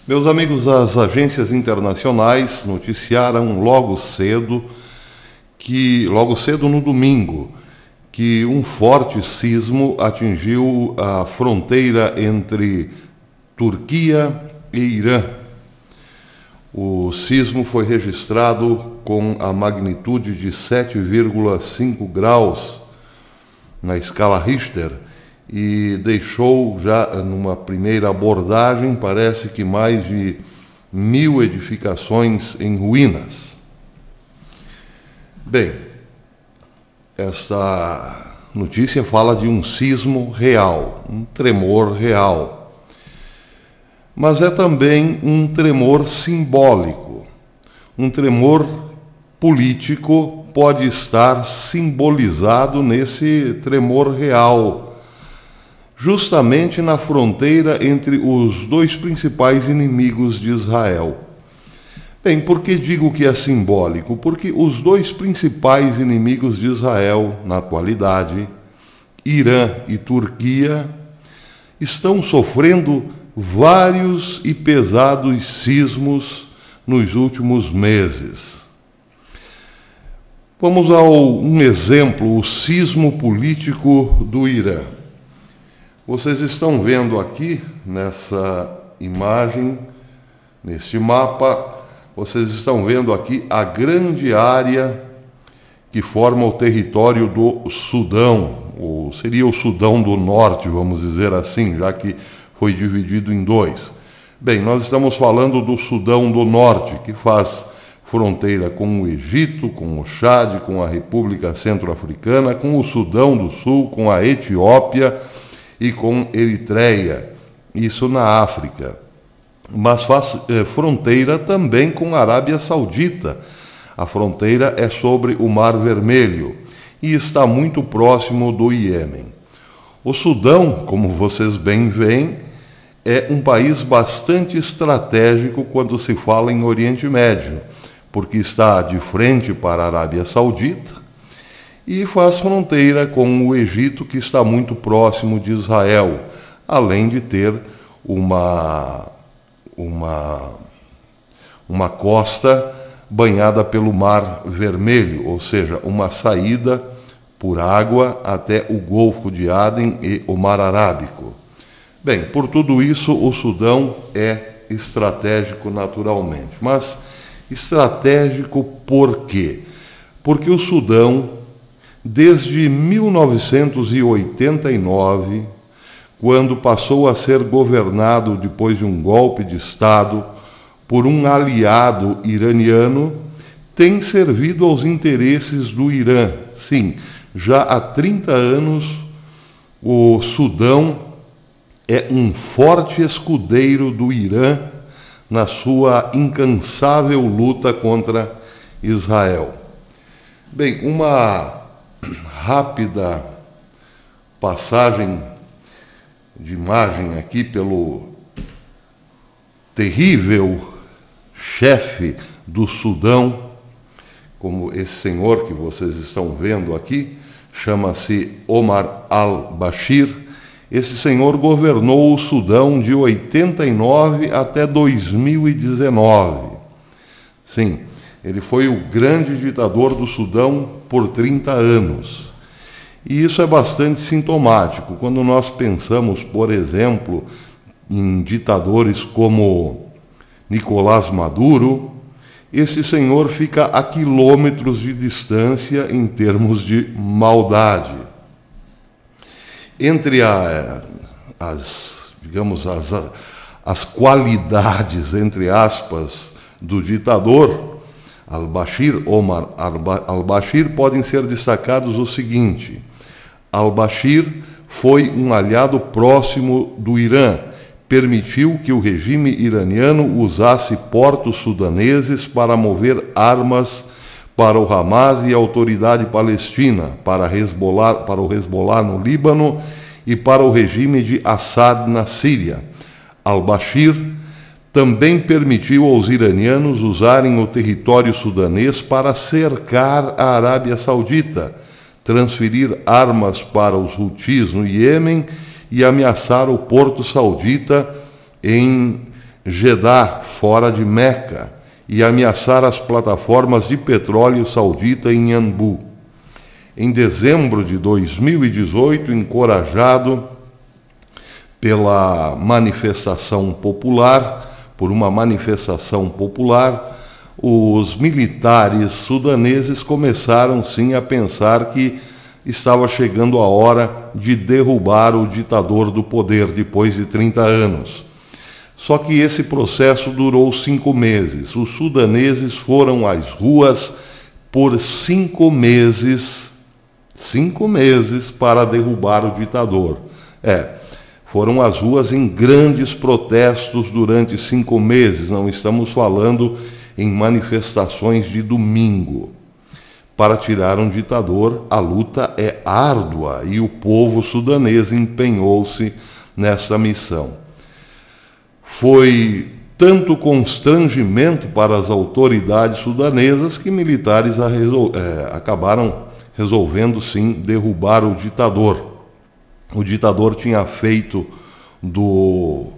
Meus amigos, as agências internacionais noticiaram logo cedo no domingo, que um forte sismo atingiu a fronteira entre Turquia e Irã. O sismo foi registrado com a magnitude de 7,5 graus na escala Richter e deixou já numa primeira abordagem, parece que mais de 1.000 edificações em ruínas. Bem, esta notícia fala de um sismo real, um tremor real, mas é também um tremor simbólico, um tremor político pode estar simbolizado nesse tremor real, justamente na fronteira entre os dois principais inimigos de Israel. Bem, por que digo que é simbólico? Porque os dois principais inimigos de Israel, na atualidade, Irã e Turquia, estão sofrendo vários e pesados sismos nos últimos meses. Vamos a um exemplo, o sismo político do Irã. Vocês estão vendo aqui, nessa imagem, neste mapa, vocês estão vendo aqui a grande área que forma o território do Sudão, ou seria o Sudão do Norte, vamos dizer assim, já que foi dividido em dois. Bem, nós estamos falando do Sudão do Norte, que faz fronteira com o Egito, com o Chad, com a República Centro-Africana, com o Sudão do Sul, com a Etiópia e com Eritreia, isso na África. Mas faz fronteira também com a Arábia Saudita. A fronteira é sobre o Mar Vermelho e está muito próximo do Iêmen. O Sudão, como vocês bem veem, é um país bastante estratégico quando se fala em Oriente Médio, porque está de frente para a Arábia Saudita e faz fronteira com o Egito, que está muito próximo de Israel, além de ter uma costa banhada pelo Mar Vermelho, ou seja, uma saída por água até o Golfo de Aden e o Mar Arábico. Bem, por tudo isso, o Sudão é estratégico naturalmente. Mas estratégico por quê? Porque o Sudão, desde 1989, quando passou a ser governado depois de um golpe de Estado por um aliado iraniano, tem servido aos interesses do Irã. Sim, já há 30 anos o Sudão é um forte escudeiro do Irã na sua incansável luta contra Israel. Bem, uma rápida passagem de imagem aqui pelo terrível chefe do Sudão, como esse senhor que vocês estão vendo aqui, chama-se Omar al-Bashir. Esse senhor governou o Sudão de 89 até 2019. Sim, ele foi o grande ditador do Sudão por 30 anos. E isso é bastante sintomático. Quando nós pensamos, por exemplo, em ditadores como Nicolás Maduro, esse senhor fica a quilômetros de distância em termos de maldade. Entre as qualidades, entre aspas, do ditador al-Bashir, Omar al-Bashir, podem ser destacados o seguinte: al-Bashir foi um aliado próximo do Irã, permitiu que o regime iraniano usasse portos sudaneses para mover armas para o Hamas e a Autoridade Palestina, para o Hezbollah no Líbano e para o regime de Assad na Síria. Al-Bashir também permitiu aos iranianos usarem o território sudanês para cercar a Arábia Saudita, transferir armas para os Houthis no Iêmen e ameaçar o porto saudita em Jeddah, fora de Meca, e ameaçar as plataformas de petróleo saudita em Yanbu. Em dezembro de 2018, encorajado por uma manifestação popular, os militares sudaneses começaram sim a pensar que estava chegando a hora de derrubar o ditador do poder depois de 30 anos. Só que esse processo durou 5 meses. Os sudaneses foram às ruas por 5 meses, 5 meses para derrubar o ditador. Foram às ruas em grandes protestos durante 5 meses, não estamos falando em manifestações de domingo. Para tirar um ditador, a luta é árdua e o povo sudanês empenhou-se nessa missão. Foi tanto constrangimento para as autoridades sudanesas que militares acabaram resolvendo sim derrubar o ditador. O ditador tinha feito do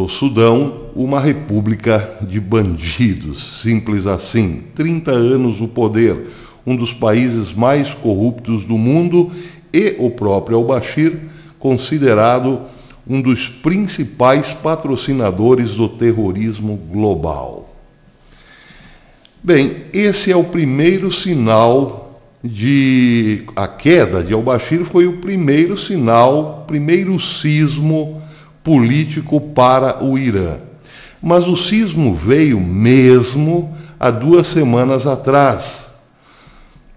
Sudão uma república de bandidos, simples assim. 30 anos no poder, um dos países mais corruptos do mundo, e o próprio al-Bashir, considerado um dos principais patrocinadores do terrorismo global. Bem, esse é o primeiro sinal a queda de al-Bashir foi o primeiro sinal, primeiro sismo político para o Irã. Mas o sismo veio mesmo há 2 semanas atrás,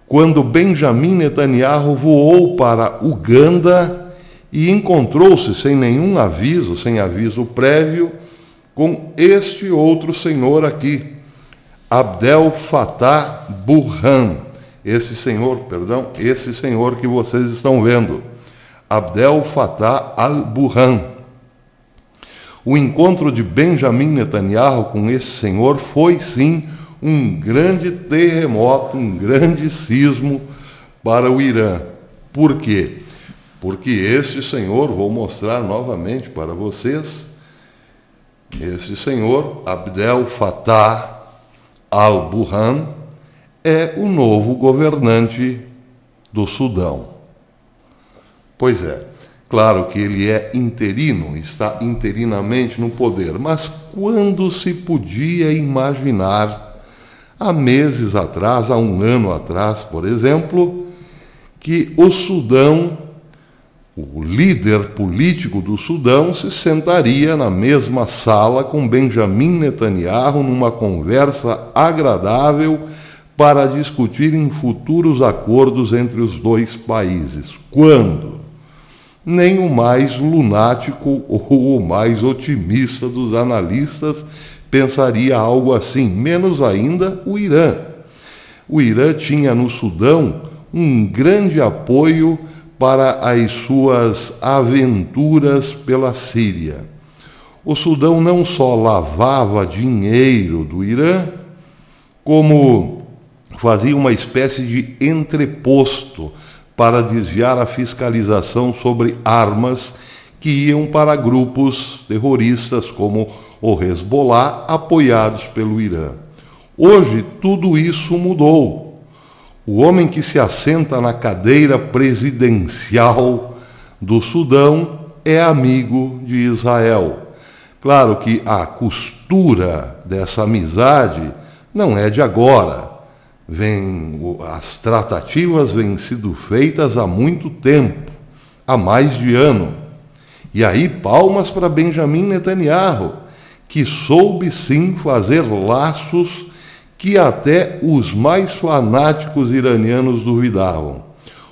quando Benjamin Netanyahu voou para Uganda e encontrou-se sem nenhum aviso, sem aviso prévio, com este outro senhor aqui, Abdel Fattah Burhan. Esse senhor que vocês estão vendo, Abdel Fattah al-Burhan. O encontro de Benjamin Netanyahu com esse senhor foi, sim, um grande terremoto, um grande sismo para o Irã. Por quê? Porque este senhor, vou mostrar novamente para vocês, esse senhor, Abdel Fattah al-Burhan, é o novo governante do Sudão. Pois é, claro que ele é interino, está interinamente no poder, mas quando se podia imaginar, há meses atrás, há 1 ano atrás, por exemplo, que o Sudão, o líder político do Sudão, se sentaria na mesma sala com Benjamin Netanyahu numa conversa agradável para discutirem futuros acordos entre os 2 países. Quando? Nem o mais lunático ou o mais otimista dos analistas pensaria algo assim, menos ainda o Irã. O Irã tinha no Sudão um grande apoio para as suas aventuras pela Síria. O Sudão não só lavava dinheiro do Irã, como fazia uma espécie de entreposto para desviar a fiscalização sobre armas que iam para grupos terroristas como o Hezbollah, apoiados pelo Irã. Hoje, tudo isso mudou. O homem que se assenta na cadeira presidencial do Sudão é amigo de Israel. Claro que a costura dessa amizade não é de agora. As tratativas vêm sido feitas há muito tempo, há mais de ano. E aí palmas para Benjamin Netanyahu, que soube sim fazer laços que até os mais fanáticos iranianos duvidavam.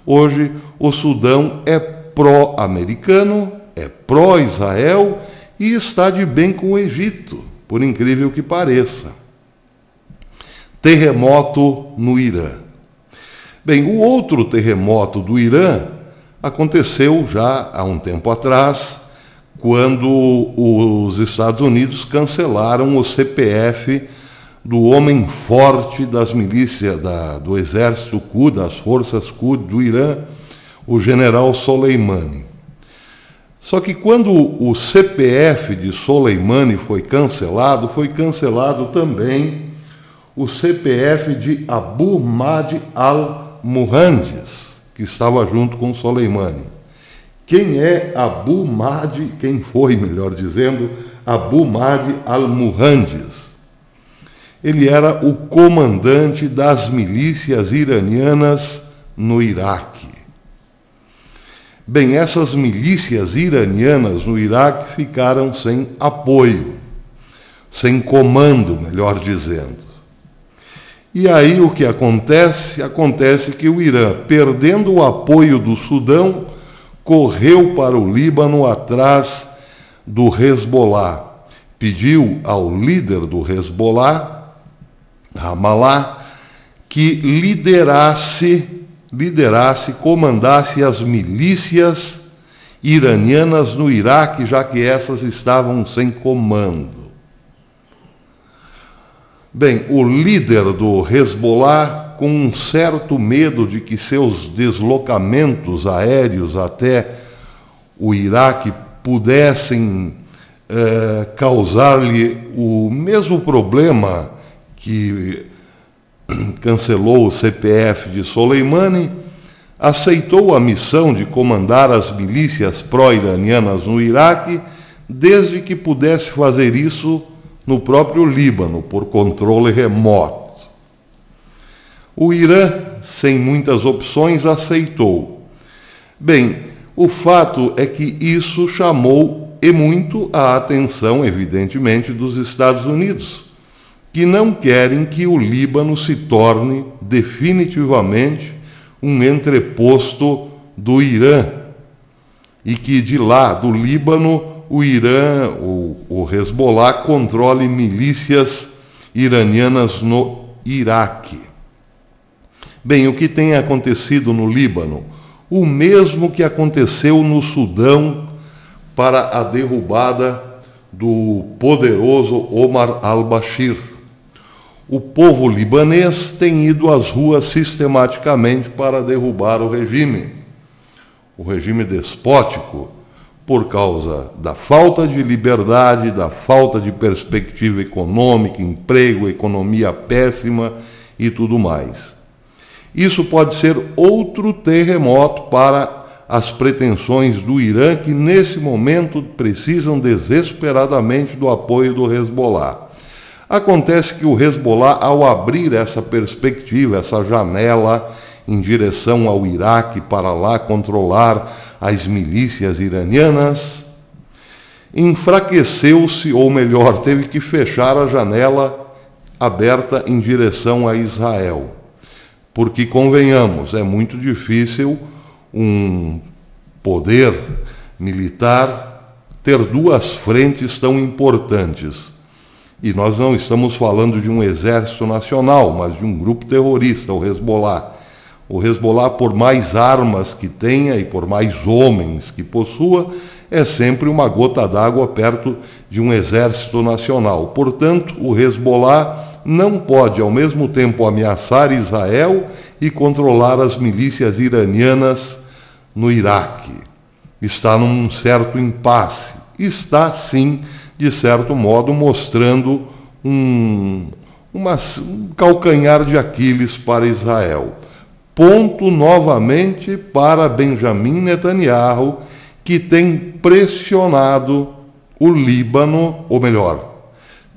Hoje o Sudão é pró-americano, é pró-Israel e está de bem com o Egito, por incrível que pareça. Terremoto no Irã. Bem, o outro terremoto do Irã aconteceu já há um tempo atrás, quando os Estados Unidos cancelaram o CPF do homem forte das milícias, do exército Quds, das forças Quds do Irã, o general Soleimani. Só que quando o CPF de Soleimani foi cancelado também o CPF de Abu Mahdi al-Muhandis, que estava junto com Soleimani. Quem é Abu Mahdi, quem foi, melhor dizendo, Abu Mahdi al-Muhandis? Ele era o comandante das milícias iranianas no Iraque. Bem, essas milícias iranianas no Iraque ficaram sem apoio, sem comando, melhor dizendo. E aí o que acontece? Acontece que o Irã, perdendo o apoio do Sudão, correu para o Líbano atrás do Hezbollah. Pediu ao líder do Hezbollah, Ramallah, que liderasse, comandasse as milícias iranianas no Iraque, já que essas estavam sem comando. Bem, o líder do Hezbollah, com um certo medo de que seus deslocamentos aéreos até o Iraque pudessem causar-lhe o mesmo problema que cancelou o CPF de Soleimani, aceitou a missão de comandar as milícias pró-iranianas no Iraque, desde que pudesse fazer isso no próprio Líbano, por controle remoto. O Irã, sem muitas opções, aceitou. Bem, o fato é que isso chamou e muito a atenção, evidentemente, dos Estados Unidos, que não querem que o Líbano se torne definitivamente um entreposto do Irã, e que de lá, do Líbano, o Irã, o Hezbollah, controle milícias iranianas no Iraque. Bem, o que tem acontecido no Líbano? O mesmo que aconteceu no Sudão para a derrubada do poderoso Omar al-Bashir. O povo libanês tem ido às ruas sistematicamente para derrubar o regime despótico, por causa da falta de liberdade, da falta de perspectiva econômica, emprego, economia péssima e tudo mais. Isso pode ser outro terremoto para as pretensões do Irã, que nesse momento precisam desesperadamente do apoio do Hezbollah. Acontece que o Hezbollah, ao abrir essa perspectiva, essa janela em direção ao Iraque para lá controlar as milícias iranianas, enfraqueceu-se, ou melhor, teve que fechar a janela aberta em direção a Israel. Porque, convenhamos, é muito difícil um poder militar ter duas frentes tão importantes. E nós não estamos falando de um exército nacional, mas de um grupo terrorista, o Hezbollah. O Hezbollah, por mais armas que tenha e por mais homens que possua, é sempre uma gota d'água perto de um exército nacional. Portanto, o Hezbollah não pode, ao mesmo tempo, ameaçar Israel e controlar as milícias iranianas no Iraque. Está num certo impasse. Está, sim, de certo modo, mostrando um calcanhar de Aquiles para Israel. Ponto novamente para Benjamin Netanyahu, que tem pressionado o Líbano, ou melhor,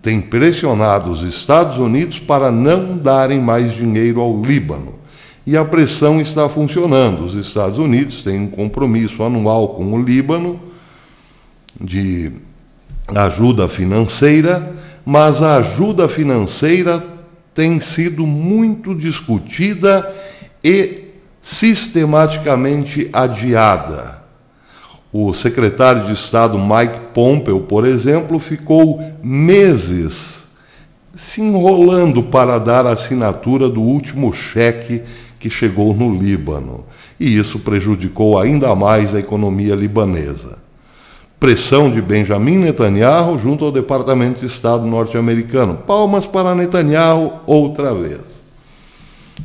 tem pressionado os Estados Unidos para não darem mais dinheiro ao Líbano. E a pressão está funcionando. Os Estados Unidos têm um compromisso anual com o Líbano de ajuda financeira, mas a ajuda financeira tem sido muito discutida e sistematicamente adiada. O secretário de Estado Mike Pompeo, por exemplo, ficou meses se enrolando para dar a assinatura do último cheque que chegou no Líbano. E isso prejudicou ainda mais a economia libanesa. Pressão de Benjamin Netanyahu junto ao Departamento de Estado norte-americano. Palmas para Netanyahu outra vez.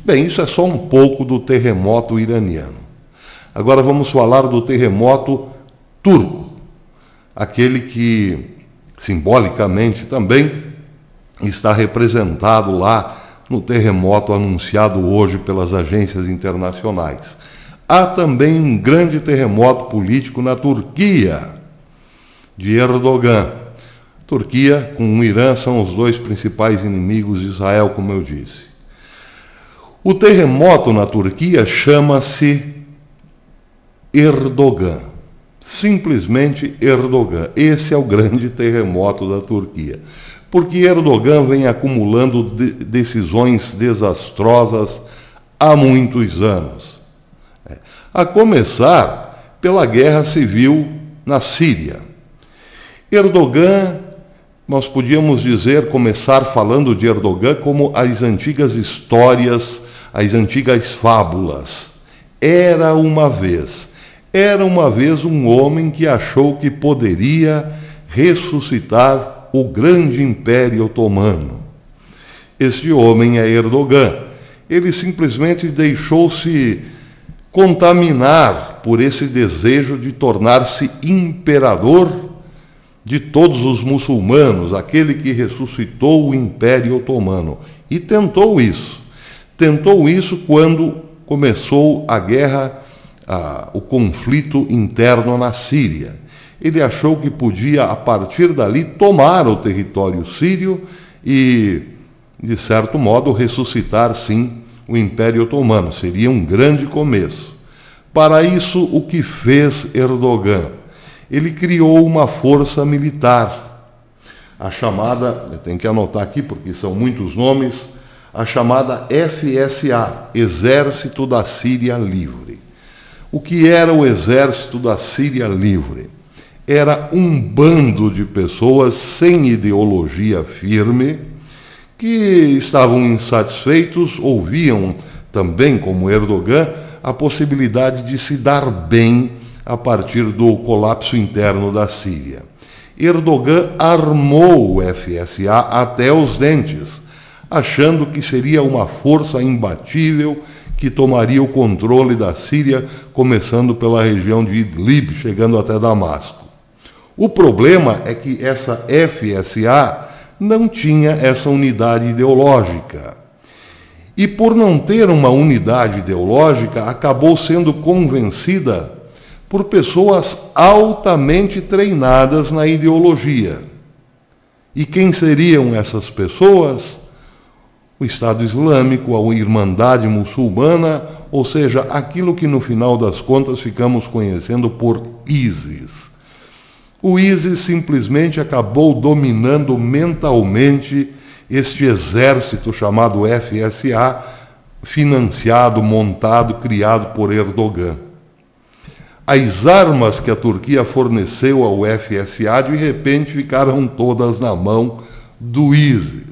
Bem, isso é só um pouco do terremoto iraniano. Agora vamos falar do terremoto turco. aquele que, simbolicamente também, está representado lá no terremoto anunciado hoje pelas agências internacionais. Há também um grande terremoto político na Turquia, de Erdogan. Turquia com o Irã são os dois principais inimigos de Israel, como eu disse. O terremoto na Turquia chama-se Erdogan. Simplesmente Erdogan. Esse é o grande terremoto da Turquia. Porque Erdogan vem acumulando decisões desastrosas há muitos anos. A começar pela guerra civil na Síria. Erdogan, nós podíamos dizer, começar falando de Erdogan como as antigas histórias, as antigas fábulas. Era uma vez um homem que achou que poderia ressuscitar o grande Império Otomano. Este homem é Erdogan. Ele simplesmente deixou-se contaminar por esse desejo de tornar-se imperador de todos os muçulmanos, aquele que ressuscitou o Império Otomano. E tentou isso. Tentou isso quando começou a guerra, o conflito interno na Síria. Ele achou que podia, a partir dali, tomar o território sírio e, de certo modo, ressuscitar, sim, o Império Otomano. Seria um grande começo. Para isso, o que fez Erdogan? Ele criou uma força militar, a chamada, eu tenho que anotar aqui porque são muitos nomes, a chamada FSA, Exército da Síria Livre. O que era o Exército da Síria Livre? Era um bando de pessoas sem ideologia firme, que estavam insatisfeitos, ouviam também, como Erdogan, a possibilidade de se dar bem a partir do colapso interno da Síria. Erdogan armou o FSA até os dentes, achando que seria uma força imbatível que tomaria o controle da Síria, começando pela região de Idlib, chegando até Damasco. O problema é que essa FSA não tinha essa unidade ideológica. E por não ter uma unidade ideológica, acabou sendo convencida por pessoas altamente treinadas na ideologia. E quem seriam essas pessoas? O Estado Islâmico, a Irmandade Muçulmana, ou seja, aquilo que no final das contas ficamos conhecendo por ISIS. O ISIS simplesmente acabou dominando mentalmente este exército chamado FSA, financiado, montado, criado por Erdogan. As armas que a Turquia forneceu ao FSA, de repente, ficaram todas na mão do ISIS.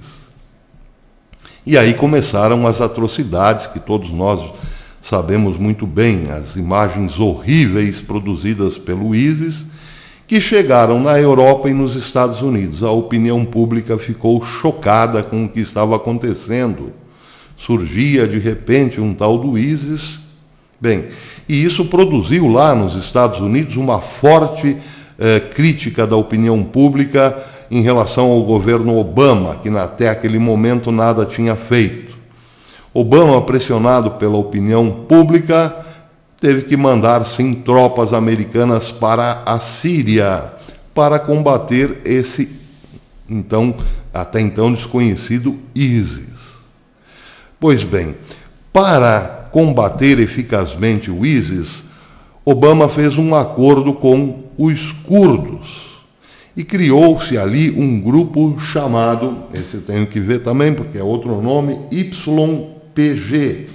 E aí começaram as atrocidades que todos nós sabemos muito bem, as imagens horríveis produzidas pelo ISIS, que chegaram na Europa e nos Estados Unidos. A opinião pública ficou chocada com o que estava acontecendo. Surgia, de repente, um tal do ISIS. Bem, e isso produziu lá nos Estados Unidos uma forte crítica da opinião pública em relação ao governo Obama, que até aquele momento nada tinha feito. Obama, pressionado pela opinião pública, teve que mandar, sim, tropas americanas para a Síria, para combater esse, até então desconhecido ISIS. Pois bem, para combater eficazmente o ISIS, Obama fez um acordo com os curdos e criou-se ali um grupo chamado, esse eu tenho que ver também porque é outro nome, YPG,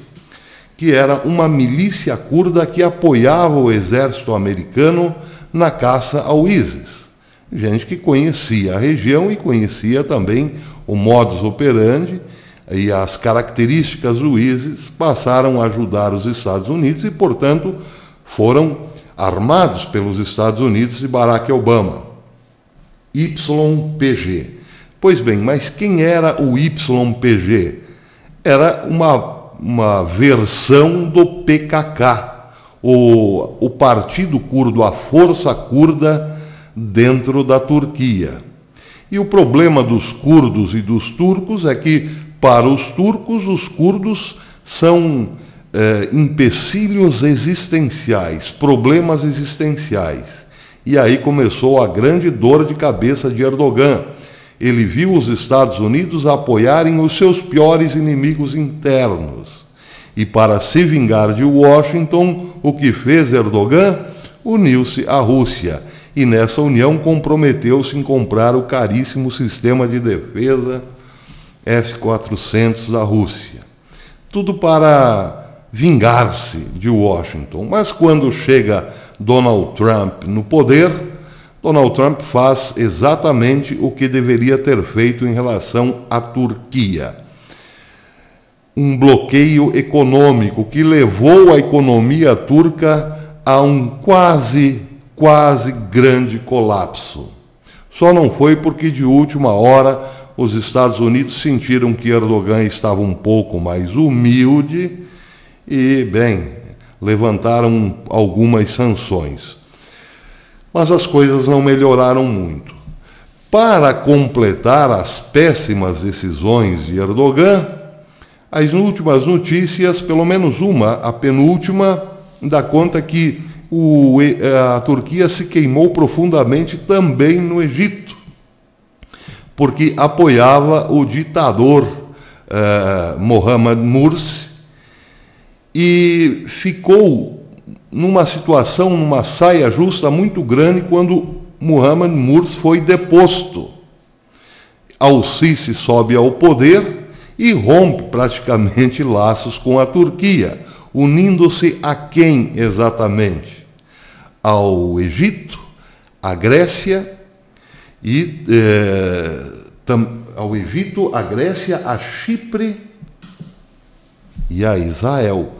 que era uma milícia curda que apoiava o exército americano na caça ao ISIS. Gente que conhecia a região e conhecia também o modus operandi e as características do ISIS, passaram a ajudar os Estados Unidos e, portanto, foram armados pelos Estados Unidos e Barack Obama. YPG. Pois bem, mas quem era o YPG? Era uma versão do PKK, o Partido Curdo, a Força Curda dentro da Turquia. E o problema dos curdos e dos turcos é que, para os turcos, os curdos são empecilhos existenciais, problemas existenciais. E aí começou a grande dor de cabeça de Erdogan. Ele viu os Estados Unidos apoiarem os seus piores inimigos internos. E para se vingar de Washington, o que fez Erdogan? Uniu-se à Rússia. E nessa união comprometeu-se em comprar o caríssimo sistema de defesa S-400 da Rússia. Tudo para vingar-se de Washington. Mas quando chega Donald Trump no poder, Donald Trump faz exatamente o que deveria ter feito em relação à Turquia. Um bloqueio econômico que levou a economia turca a um quase grande colapso. Só não foi porque de última hora os Estados Unidos sentiram que Erdogan estava um pouco mais humilde e, bem, levantaram algumas sanções. Mas as coisas não melhoraram muito. Para completar as péssimas decisões de Erdogan, as últimas notícias, pelo menos uma, a penúltima, dá conta que a Turquia se queimou profundamente também no Egito, porque apoiava o ditador Mohamed Mursi e ficou numa situação, numa saia justa muito grande quando Mohamed Mursi foi deposto. Al-Sisi sobe ao poder e rompe praticamente laços com a Turquia, unindo-se a quem exatamente? Ao Egito, à Grécia e ao Egito, à Grécia, a Chipre e a Israel.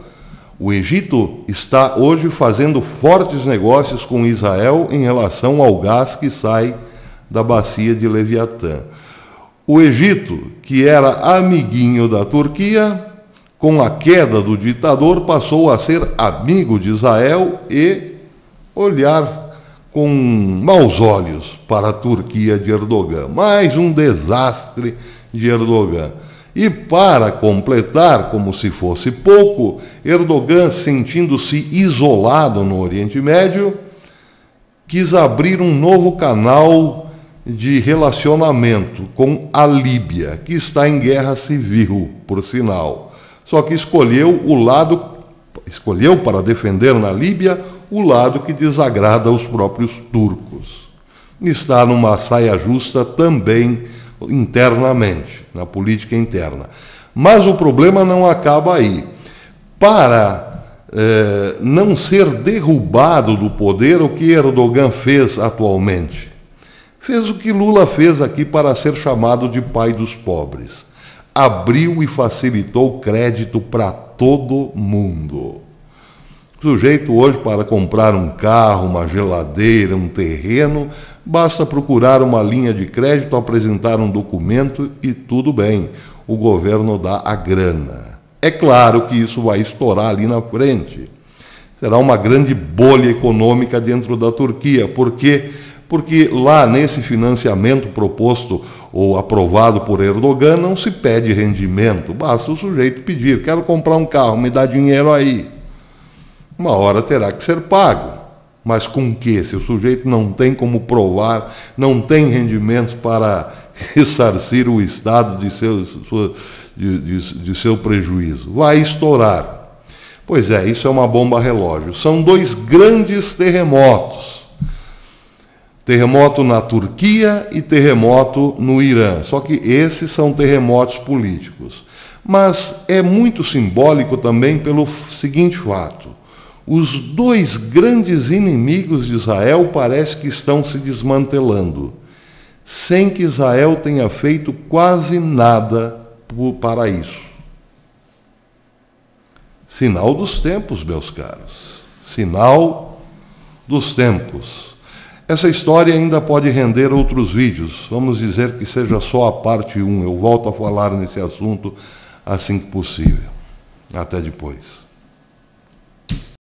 O Egito está hoje fazendo fortes negócios com Israel em relação ao gás que sai da bacia de Leviatã. O Egito, que era amiguinho da Turquia, com a queda do ditador, passou a ser amigo de Israel e olhar com maus olhos para a Turquia de Erdogan. Mais um desastre de Erdogan. E para completar, como se fosse pouco, Erdogan, sentindo-se isolado no Oriente Médio, quis abrir um novo canal de relacionamento com a Líbia, que está em guerra civil, por sinal. Só que escolheu para defender na Líbia o lado que desagrada aos próprios turcos. Está numa saia justa também internamente, na política interna. Mas o problema não acaba aí. Para não ser derrubado do poder, o que Erdogan fez atualmente? Fez o que Lula fez aqui para ser chamado de pai dos pobres. Abriu e facilitou crédito para todo mundo. O sujeito hoje, para comprar um carro, uma geladeira, um terreno, basta procurar uma linha de crédito, apresentar um documento e tudo bem. O governo dá a grana. É claro que isso vai estourar ali na frente. Será uma grande bolha econômica dentro da Turquia, porque lá nesse financiamento proposto ou aprovado por Erdogan não se pede rendimento, basta o sujeito pedir, quero comprar um carro, me dá dinheiro aí. Uma hora terá que ser pago, mas com que? Se o sujeito não tem como provar, não tem rendimentos para ressarcir o Estado de seu prejuízo, vai estourar. Pois é, isso é uma bomba relógio. São dois grandes terremotos. Terremoto na Turquia e terremoto no Irã. Só que esses são terremotos políticos. Mas é muito simbólico também pelo seguinte fato. Os dois grandes inimigos de Israel parece que estão se desmantelando, sem que Israel tenha feito quase nada para isso. Sinal dos tempos, meus caros. Sinal dos tempos. Essa história ainda pode render outros vídeos. Vamos dizer que seja só a parte 1. Eu volto a falar nesse assunto assim que possível. Até depois.